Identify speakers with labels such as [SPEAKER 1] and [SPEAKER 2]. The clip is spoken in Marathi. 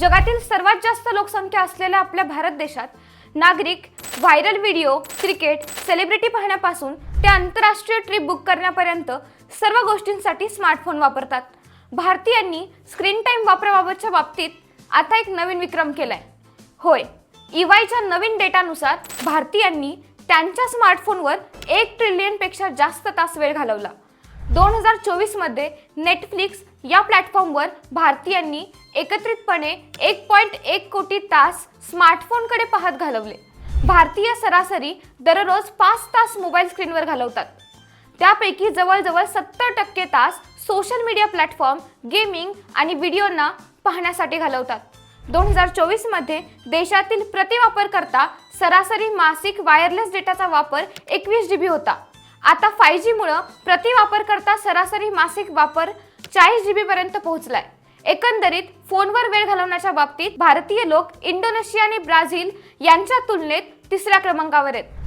[SPEAKER 1] जगातील सर्वात जास्त लोकसंख्या असलेल्या आपल्या भारत देशात नागरिक व्हायरल व्हिडिओ, क्रिकेट, सेलिब्रिटी पाहण्यापासून ते आंतरराष्ट्रीय ट्रिप बुक करण्यापर्यंत सर्व गोष्टींसाठी स्मार्टफोन वापरतात। भारतीयांनी स्क्रीन टाइम वापराबाबतच्या बाबतीत आता एक नवीन विक्रम केलाय। होय, EYच्या नवीन डेटानुसार भारतीयांनी त्यांच्या स्मार्टफोनवर 1 ट्रिलियन पेक्षा जास्त तास वेळ घालवला। 2024 मध्ये नेटफ्लिक्स या प्लॅटफॉर्मवर भारतीयांनी एकत्रितपणे 1.1 कोटी तास स्मार्टफोनकडे पाहत घालवले। भारतीय सरासरी दररोज 5 तास मोबाईल स्क्रीनवर घालवतात। त्यापैकी जवळजवळ 70% तास सोशल मीडिया प्लॅटफॉर्म, गेमिंग आणि व्हिडिओना पाहण्यासाठी घालवतात। 2024 मध्ये देशातील प्रति वापरकर्ता सरासरी मासिक वायरलेस डेटाचा वापर 21 GB होता। आता 5G मुळे प्रति वापरकर्ता सरासरी मासिक वापर 40 GB पर्यंत पोहोचलाय। एकंदरीत फोनवर वेळ घालवण्याच्या बाबतीत भारतीय लोक इंडोनेशिया आणि ब्राझील यांच्या तुलनेत तिसऱ्या क्रमांकावर आहेत।